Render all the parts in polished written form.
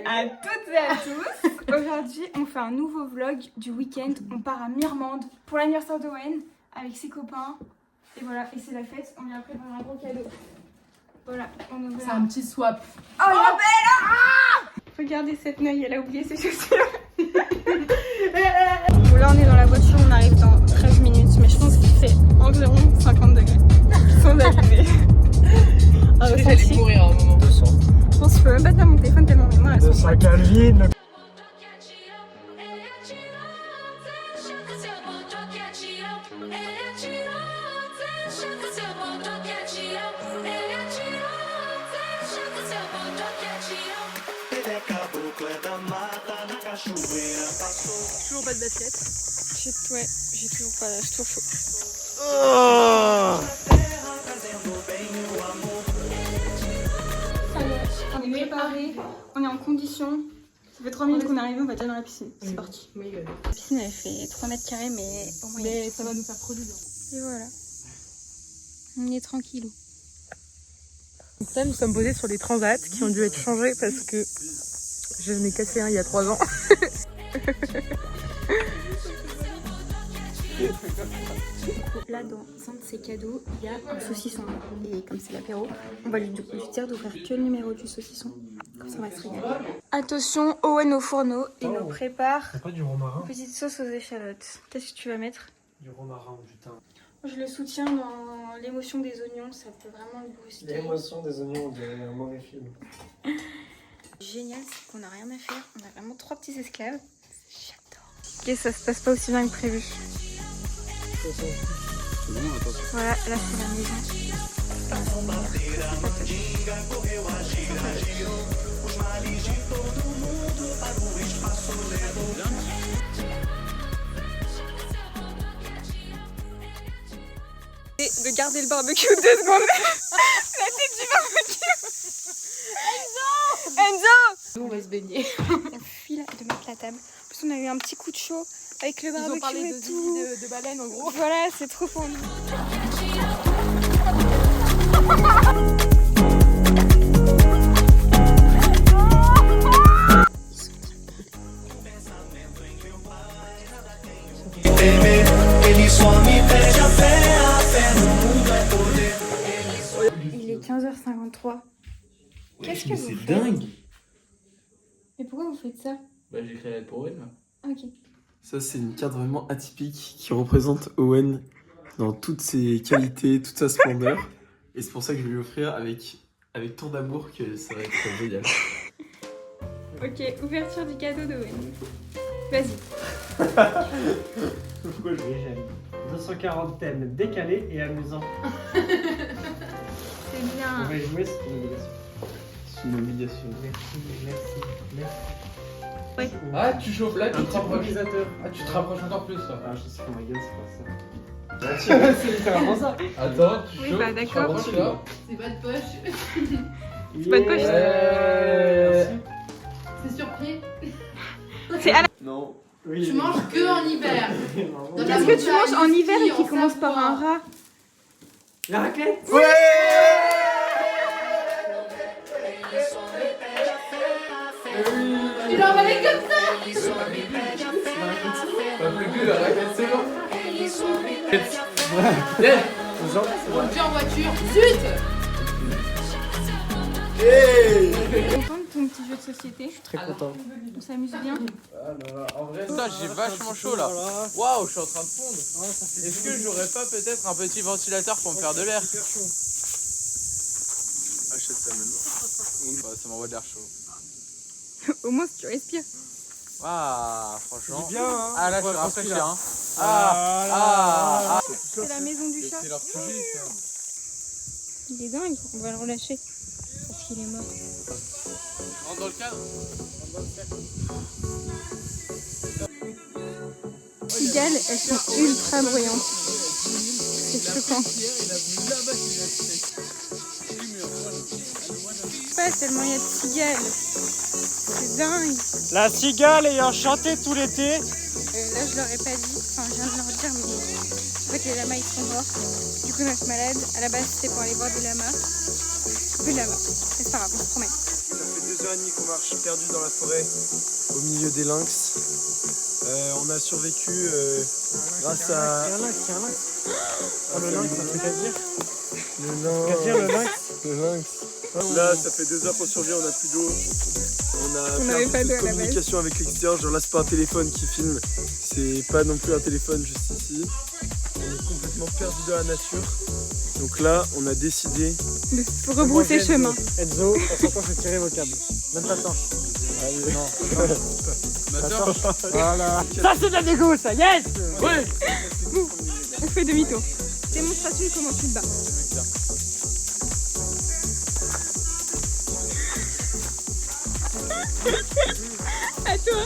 à toutes et à tous. Aujourd'hui, on fait un nouveau vlog du week-end. On part à Mirmande pour l'anniversaire d'Owen avec ses copains. Et voilà, et c'est la fête. On lui a préparé un gros cadeau. Voilà, on ouvre. C'est un petit swap. Oh, la belle! Regardez cette noix, elle a oublié ses chaussures. Bon, là, on est dans la voiture, on arrive dans 13 minutes, mais je pense qu'il fait environ 50 degrés. Sans abuser. J'allais mourir à un moment. 200. Je pense que je peux même pas tenir mon téléphone tellement mes mains elles sont 200 Calvin. Toujours pas de basket. J'ai toujours pas l'âge, toujours chaud. On est préparé, on est en condition. Ça fait 3 minutes qu'on est arrivé, on va déjà dans la piscine. C'est parti. La piscine elle fait 3 mètres carrés, mais au moins. Mais ça va nous faire trop du bien. Et voilà. On est tranquille. Donc là, nous sommes posés sur des transats qui ont dû être changés parce que je n'ai cassé un il y a 3 ans. Là, dans un de ses cadeaux, il y a un saucisson. Et comme c'est l'apéro, on va lui dire d'ouvrir que le numéro du saucisson. Comme ça, on va se régaler. Attention, Owen au fourneau. Il nous prépare T'as pas du romarin? petite sauce aux échalotes. Qu'est-ce que tu vas mettre? Du romarin, putain. Je le soutiens dans l'émotion des oignons, ça peut vraiment le booster. L'émotion des oignons, on dirait un mauvais film. Génial, c'est qu'on n'a rien à faire. On a vraiment 3 petits esclaves. J'adore. Ok, ça se passe pas aussi bien que prévu. Voilà, là c'est la maison. Et de garder le barbecue 2 secondes. La tête du barbecue. Enzo! Nous, on va se baigner. On fuit de mettre la table. En plus, on a eu un petit coup de chaud avec le Ils barbecue ont parlé et de tout. de baleines en gros. Voilà, c'est trop pour nous. Il est 15h53. Qu'est-ce que vous c'est faites? dingue! Mais pourquoi vous faites ça? Bah j'ai créé la lettre pour Owen là. Ok. Ça, c'est une carte vraiment atypique qui représente Owen dans toutes ses qualités, toute sa splendeur. Et c'est pour ça que je vais lui offrir avec tant d'amour que ça va être génial. Ok, ouverture du cadeau d'Owen. Vas-y. Pourquoi je les j'aime? 240 thèmes décalés et amusants. C'est On bien. va y jouer, c'est une obligation. C'est une obligation. Merci. Ah tu chauffes là, tu Un te rapproches. improvisateur. Ah tu te rapproches encore plus là. Ah, je sais que ma gueule, c'est pas ça. C'est littéralement ça. Attends, tu Oui, chauffes, bah, tu te d'accord. rapproches là. C'est pas de poche. C'est pas de poche. Merci. C'est sur pied. C'est à la... Non. Oui, Tu manges que en hiver. Dans la Qu'est-ce que tu manges en montagne, hiver et ici, qui en commence par un Savoie. rat? La raclette. Ouais! Il en valait comme ça. Pas plus que la raquette c'est bon. On le dit en voiture. Zut. Hey! Content de ton petit jeu de société? Très content. On s'amuse bien. En vrai, ça j'ai vachement chaud là. Waouh, je suis en train de fondre. Est-ce que j'aurais pas peut-être un petit ventilateur pour me faire de l'air? Achète ça maintenant. Ouais, ça m'envoie de l'air chaud. Au moins si tu respires. Ah, franchement. Bien, hein. Ah là, je suis rafraîchi hein. C'est la maison du chat. C'est leur sujet ça. Il est dingue, on va le relâcher. Parce qu'il est mort. Rentre dans le cadre. Cigales, elles sont ultra bruyantes. C'est choquant. Pas tellement il y a de cigales. C'est dingue. La cigale ayant chanté tout l'été. Là je leur ai pas dit, enfin je viens de leur dire mais en fait les lamas ils sont morts. Du coup notre malade, à la base c'était pour aller voir des lamas. Plus de lamas. Mais c'est pas grave, on se promet. 2h30 qu'on marche perdu dans la forêt au milieu des lynx. On a survécu grâce à... Il y a un lynx, il y a un lynx. Ah, le lynx, ça fait qu'à dire. Le lynx. Là, ça fait 2 heures qu'on survit, on n'a plus d'eau. On n'avait pas perdu d'eau toute à la base. communication avec l'extérieur. Genre là, c'est pas un téléphone qui filme. C'est pas non plus un téléphone juste ici. On est complètement perdu dans la nature. Donc là, on a décidé De rebrousser chemin. Enzo, on fait tirer vos câbles. Même pas tant. Allez, non. Voilà. Ça, c'est de la dégo, ça, yes! Oui. On fait demi-tour. Démonstration de comment tu te bats. À toi.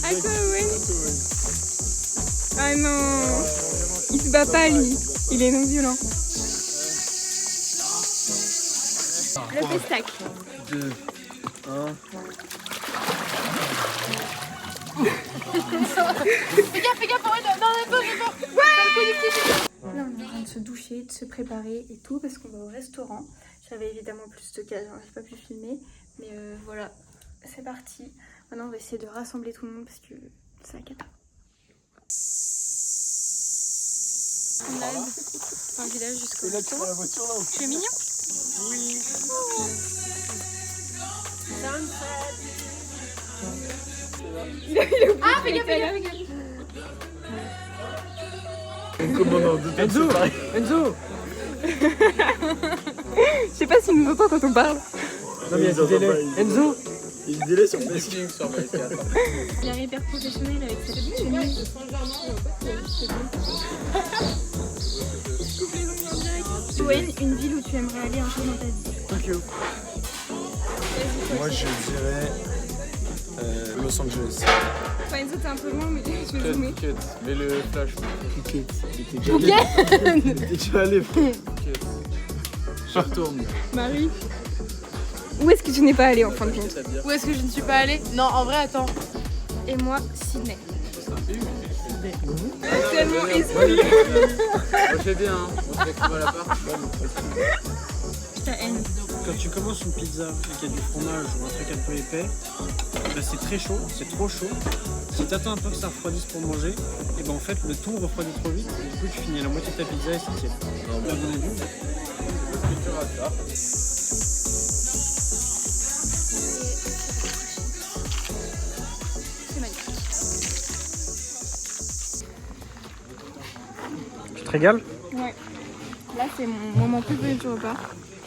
À toi, Owen. Ah non. Il se bat pas, lui. Il est non violent. Le pestac. 2, 1. Là, on est en train de se doucher, de se préparer et tout parce qu'on va au restaurant. J'avais évidemment plus de cas, j'ai pas pu filmer. Mais voilà, c'est parti. Maintenant, on va essayer de rassembler tout le monde parce que c'est la cata. On arrive dans le village jusqu'au Et là, tu prends la voiture là. Tu es mignon? Oui. Ah, fais gaffe. Enzo, Enzo. Je sais pas s'il nous entend quand on parle. Non mais il y a du délai. Enzo. Il y a du délai sur PS4. Il est hyper professionnel avec sa petite chemise. Owen, une ville où tu aimerais aller un jour dans ta vie. Tokyo. Moi je dirais Los Angeles. Enfin, Enzo, t'es un peu loin, mais je vais zoomer. Cut. Mais le flash. T'es déjà allé. Je retourne. Marie, où est-ce que tu n'es pas allée en fin de compte? Où est-ce que je ne suis pas allée? Non, en vrai, attends. Et moi, Sydney. Tellement Moi j'ai bien, hein. On se retrouve à l'appart. Putain, haine. Quand tu commences une pizza et qu'il y a du fromage ou un truc un peu épais, ben c'est très chaud, c'est trop chaud. Si t'attends un peu que ça refroidisse pour manger, et ben en fait le tout refroidit trop vite et du coup tu finis à la moitié de ta pizza et c'est tiède. Non, Là, vous avez vu? tu rates ça. C'est magnifique. Tu te régales? Ouais. Là, c'est mon moment préféré du repas.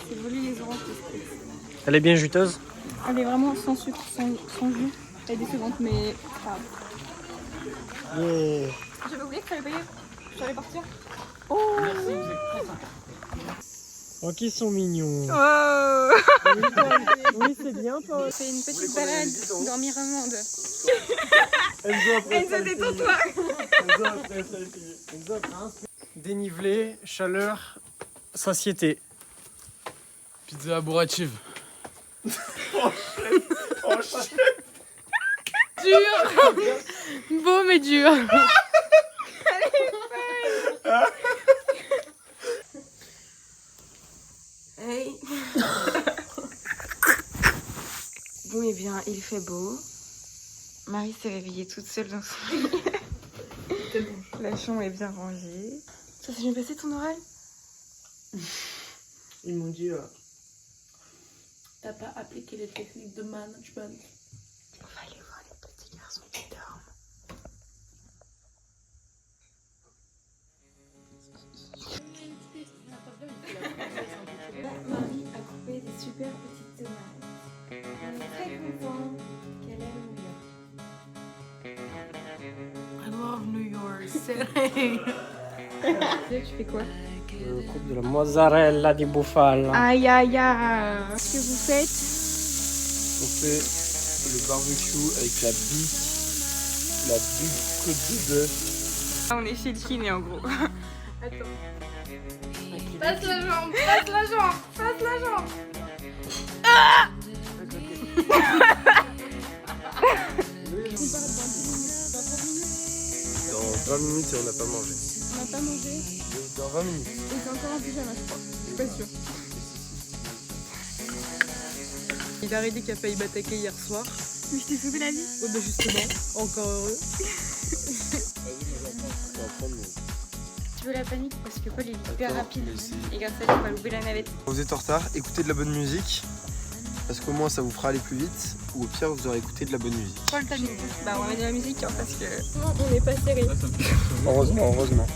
C'est voler les oranges de Spritz. Elle est bien juteuse? Elle est vraiment sans sucre, sans jus. Elle est décevante, mais pas grave. Yeah. J'avais oublié que fallait payer. J'allais partir. Oh, qu'ils sont mignons. Oh. Oui, c'est bien toi. On fait une petite balade dans Miramande. Enzo, détends-toi. Dénivelé, chaleur, satiété. Pizza bourrative. Dur. Beau, mais dur. Hey. Bon, et bien, il fait beau. Marie s'est réveillée toute seule dans son lit. La chambre est bien rangée. Ça s'est bien passé ton oral? Ils m'ont dit T'as pas appliqué les techniques de management. On va aller voir les petits garçons qui dorment. Marie a coupé des super petites tomates. On est très content qu'elle aime New York. I love New York City. Tu fais quoi? le coupe de la mozzarella di bufala. Aïe aïe aïe. Qu'est-ce que vous faites? On fait le barbecue avec la bite côte de bœuf. On est chez le kiné en gros. Attends. Passe la jambe, passe la jambe, passe la jambe. Dans 20 minutes et on n'a pas mangé. On n'a pas mangé. Dans dans 20 minutes. Et c'est encore en pyjama, je crois. Je suis pas sûre. Il a arrêté qu'il a failli m'attaquer hier soir. Mais je t'ai sauvé la vie. Ouais, bah justement, encore heureux. Tu veux la panique parce que Paul est hyper rapide. Et grâce à lui, on va louper la navette. Vous êtes en retard, écoutez de la bonne musique. Parce qu'au moins ça vous fera aller plus vite. Ou au pire, vous aurez écouté de la bonne musique. Paul, t'as mis. Bah, on va mettre de la musique hein, parce que on n'est pas serré. Heureusement, heureusement.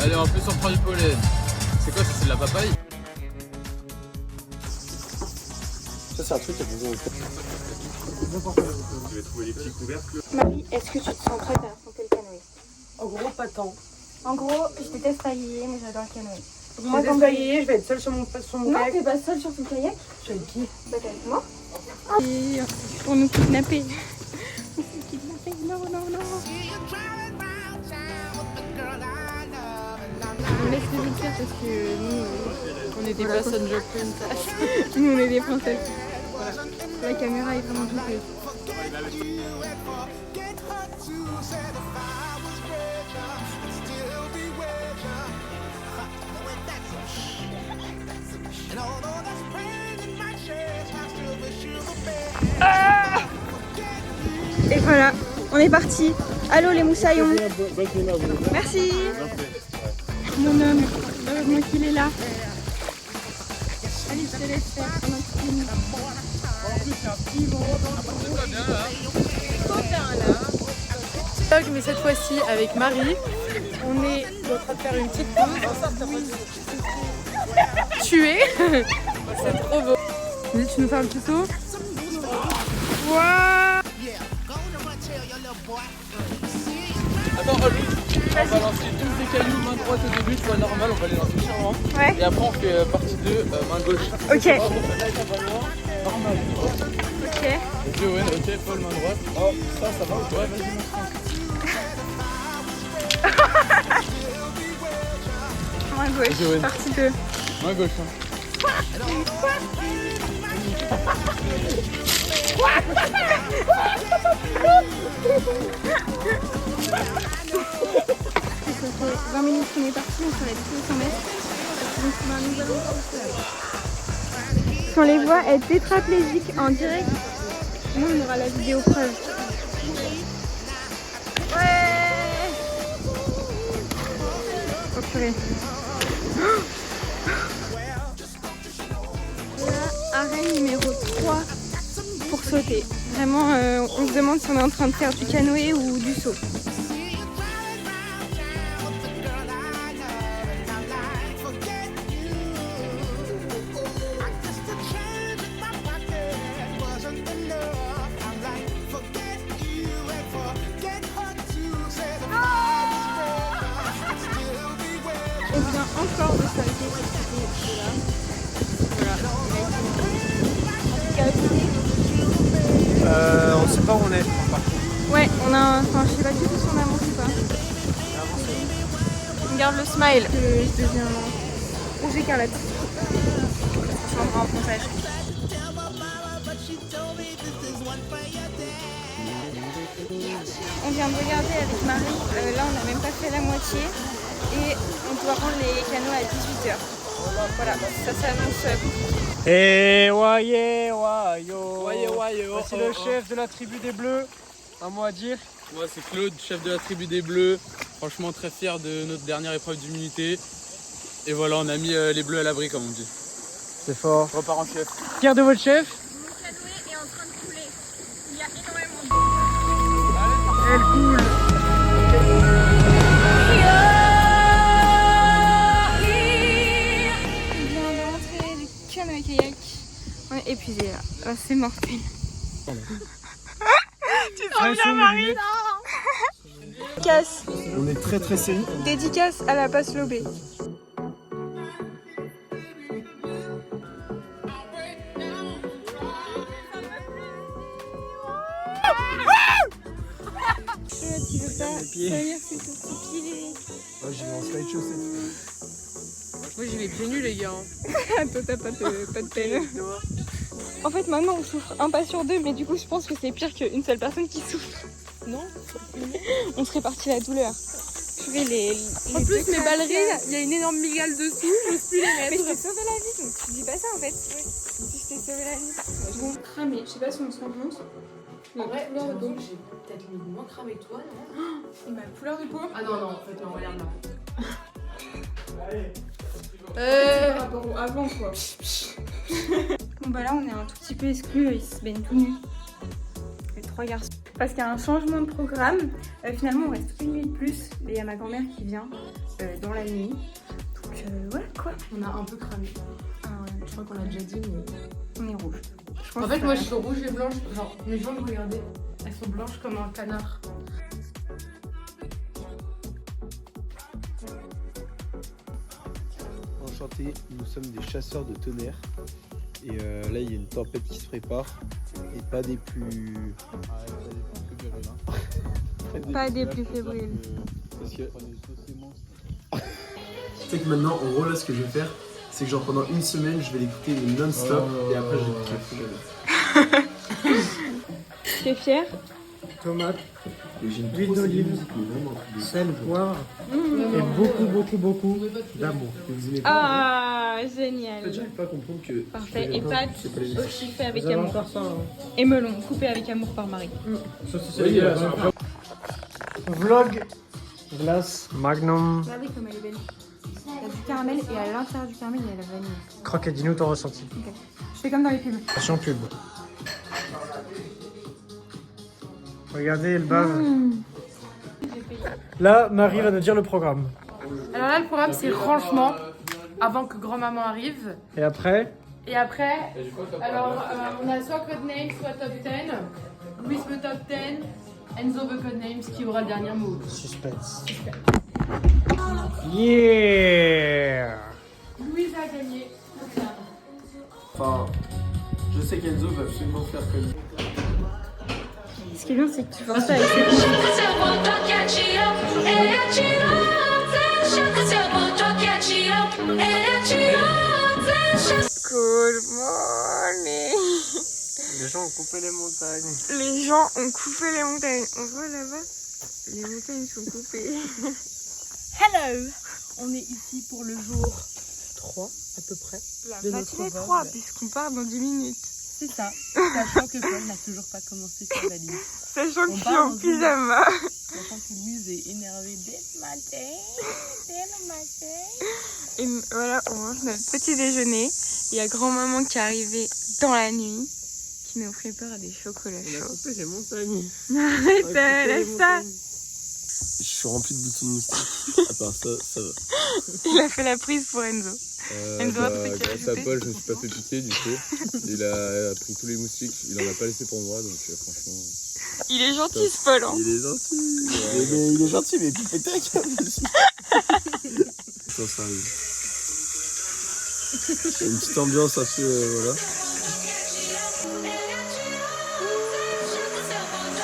Allez, en plus on prend du pollen. C'est quoi ça? C'est de la papaye? Ça, c'est un truc qui a besoin de. Je vais trouver les petits couvercles. Marie, est-ce que tu te sens prête à affronter le canoë? En gros, pas tant. En gros, je déteste pailler, mais j'adore le canoë. Moi, quand je vais être seule sur mon Non, kayak. t'es pas seule sur ton kayak. Je suis avec qui? Bah, t'es avec moi. Et pour nous kidnapper. Non, non, non. On laisse les autres faire parce que nous, On est des passenger princess. nous on est des princesses. Voilà. La caméra est vraiment douteuse. Et voilà, on est parti. Allô les moussaillons. Merci. Mon homme, heureusement qu'il est là. Allez, je te laisse faire pendant que tu filmes. Vlog, mais cette fois-ci avec Marie. On est en train de faire une petite pause. Tuer. C'est trop beau. Vas-y, tu nous fais un petit saut. Waouh. Attends, on va lancer tous les cailloux main droite au début, tu vois, normal, on va les lancer charmant. Ouais. Et après on fait partie 2, main gauche. Ok. Là, ça va loin, normal. Ok. Ok, ouais, ok, Paul, main droite. Oh, ça va ou quoi? Vas-y, Main gauche, Ok, ouais. partie 2. main gauche. Hein. Ça fait 20 minutes qu'on est parti, on s'en est 200 mètres. Donc nous allons on les voit être tétraplégiques en direct. Nous on aura la vidéo preuve. Ouais. Oh purée. Là, arrêt numéro 3 pour sauter. Vraiment, on se demande si on est en train de faire du canoë ou du saut. On vient encore de s'arrêter là. Voilà, il a été On sait pas où on est. ouais, on a enfin je sais pas du tout si on avance ou pas. On garde le smile. Je deviens rouge écarlate. Je changera en montage. On vient de regarder avec Marie, là on n'a même pas fait la moitié et on doit rendre les canaux à 18h. Voilà, ça s'annonce compliqué. Et waye wayo. Voici C'est le chef de la tribu des Bleus. Un mot à dire. Moi c'est Claude, chef de la tribu des Bleus. Franchement très fier de notre dernière épreuve d'immunité. Et voilà, on a mis les Bleus à l'abri comme on dit. C'est fort. Je repars en chef. Fier de votre chef. Mon canoë est en train de couler. Il y a énormément d'eau. Elle coule. On vient de rentrer du canoë-kayak. On est épuisé là. Oh, c'est mortel. Tu te sens bien Marie? Dédicace. On est très très sérieux. Dédicace à la passe lobée. Tu veux pas salir ses petits pieds? Moi j'y vais en slide chaussette. Moi, j'y vais pieds nus, les gars. Toi t'as pas de peine. En fait maintenant on souffre un pas sur deux, mais du coup je pense que c'est pire qu'une seule personne qui souffre. Non. On serait parti la douleur. En plus, mes ballerines, il y a une énorme migale dessous, je peux plus les mettre. Mais je t'ai sauvé la vie, donc tu dis pas ça en fait. Ouais. Je t'ai sauvé la vie. Bon, cramé, je sais pas si on se rend compte. En vrai, donc j'ai peut-être mis moins cramé que toi, non? Ma couleur de peau. Ah non, en fait, non, regarde là. Par rapport au avant quoi. Bon bah là on est un tout petit peu exclus, ils se baignent tout nus. Les 3 garçons. Parce qu'il y a un changement de programme. Finalement on reste une nuit de plus. Et il y a ma grand-mère qui vient dans la nuit. Donc voilà quoi. On a un peu cramé. Ah ouais, Je crois qu'on l'a déjà dit, mais... on est rouge. En fait, moi je suis rouge et blanche. Genre, mes jambes, regardez, elles sont blanches comme un canard. Enchanté, nous sommes des chasseurs de tonnerre. Et là, il y a une tempête qui se prépare. Et pas des plus. Pas des plus fébriles. Parce que. Tu sais que maintenant, en gros, là, ce que je vais faire, c'est que genre pendant une semaine, je vais l'écouter non-stop. Et après, je vais l'écouter. Tu es fière? Tomates, huile d'olive, sel, poivre et beaucoup d'amour. Ah, En fait, génial. j'arrive pas à comprendre que. Parfait. Et pâtes aussi fait avec Vous allez en amour. faire ça, hein. Et melon coupé avec amour par Marie. Ça, c'est dégueulasse. Vlog, glace, magnum, Regardez comme elle est belle. Il y a du caramel et à l'intérieur du caramel il y a la vanille. croquette, dis-nous ton ressenti. Ok. Je fais comme dans les pubs. Attention pub. Regardez, elle bave. Là, Marie va nous dire le programme. Alors là, le programme, c'est franchement, avant que grand-maman arrive. Et après, Et après, alors on a soit Codenames, soit Top 10. Louis veut Top 10, Enzo veut Codenames, qui aura le dernier mot. suspense. Yeah! Louise a gagné. Enfin, je sais qu'Enzo va absolument faire comme. Ce qui est bien, c'est que tu fais ça avec ses Good morning. Les gens ont coupé les montagnes. Les gens ont coupé les montagnes. On voit là-bas, les montagnes sont coupées. Hello! On est ici pour le jour 3 à peu près. La De matinée notre 3, vol. puisqu'on part dans 10 minutes. C'est ça, sachant que Paul n'a toujours pas commencé sa valise. Sachant que On je suis part en dans pyjama. Sachant que Louise est énervée dès ce matin. Dès le matin. Et voilà, on mange notre petit déjeuner. Il y a grand-maman qui est arrivée dans la nuit, qui nous prépare des chocolats chauds. coupé les montagnes. Arrête, laisse ça. Je suis rempli de boutons de moustiques. À part ça, ça va. Il a fait la prise pour Enzo. Enzo, un truc à grâce à ajouter. Paul, je me suis pas fait piquer du coup. Il a pris tous les moustiques, il en a pas laissé pour moi, donc franchement. Il est gentil ce Paul. Hein. Il est gentil. Mais il est gentil, mais plus pété avec aussi. Ça arrive. Il y a une petite ambiance un peu. Voilà.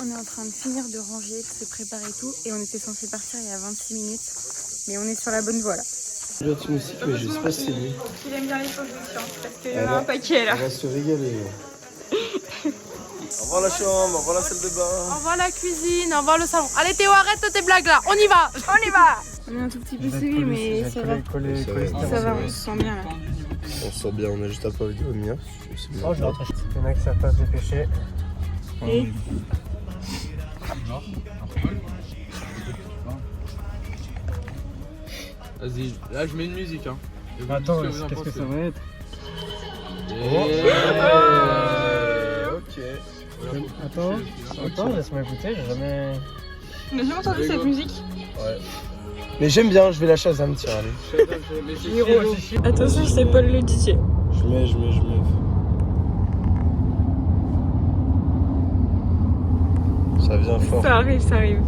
On est en train de finir de ranger, de se préparer et tout. Et on était censé partir il y a 26 minutes. Mais on est sur la bonne voie là. J'ai un petit moustique, mais je sais pas si c'est lui. Il aime bien les choses de chien, parce qu'il y Ah en a bah. un paquet là. On va se régaler. Au revoir la chambre, au revoir la salle de Au bain. revoir la cuisine, au revoir le salon. Allez Théo, arrête tes blagues là, on y va. On y va. On est un tout petit peu serré, mais ça va. Ça va, on se sent bien là. On se sent bien, on a juste un peu envie de vomir. Oh, je rentre. Il y en a qui savent pas se dépêcher. Et Vas-y, là je mets une musique hein. Et vous me dites Attends, ce que vous en qu'est-ce que pensez. ça va être? Ok. Attends, laisse-moi écouter, j'ai jamais... on a jamais entendu cette musique. Mais j'aime bien, je vais la chasse, ça me tire, allez. Attention, c'est Paul le DJ. Je mets. Ça vient fort. Ça arrive, ça arrive.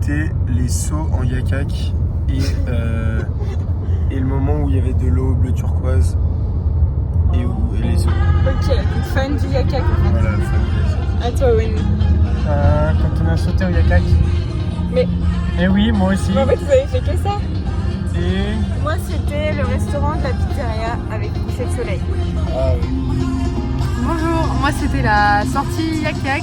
c'était les sauts en yakak et le moment où il y avait de l'eau bleu turquoise et les sauts. Ok, donc fan du yakak en fait. Voilà, le fan. À toi, Owen. Quand on a sauté au yakak. Mais- Et oui, moi aussi. Mais en fait, vous avez fait que ça. Et Moi, c'était le restaurant de la pizzeria avec coucher de soleil. Bonjour, moi c'était la sortie yak-yak,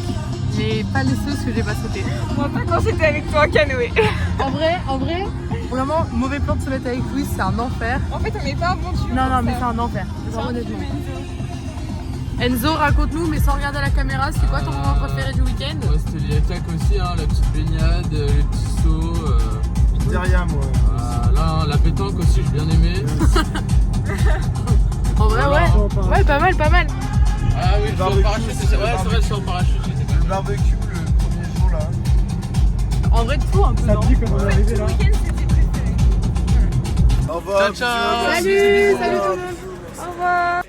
mais pas les sauces que j'ai pas sauté. Moi, pas quand c'était avec toi en canoë. En vrai, vraiment, mauvais plan de se mettre avec Louis, c'est un enfer. En fait, on n'est pas un bon duo. Non, mais c'est un enfer, genre, honnêtement. Enzo, raconte-nous, mais sans regarder la caméra, c'est quoi ton moment préféré du week-end? Ouais, c'était le yak aussi, hein, la petite baignade, les petits sauts. Pizzeria, moi. Là, la pétanque aussi, j'ai bien aimé. En vrai, ouais, pas mal. Ah oui, le saut en parachute, c'est vrai, le saut en parachute, c'était pas Le mal. barbecue, le premier jour là. En vrai, tout un peu, ça non? te dit comment on est arrivé là? Le week-end, c'était préféré. Au revoir. Ciao, ciao. bisous, Salut tout le monde. Au revoir.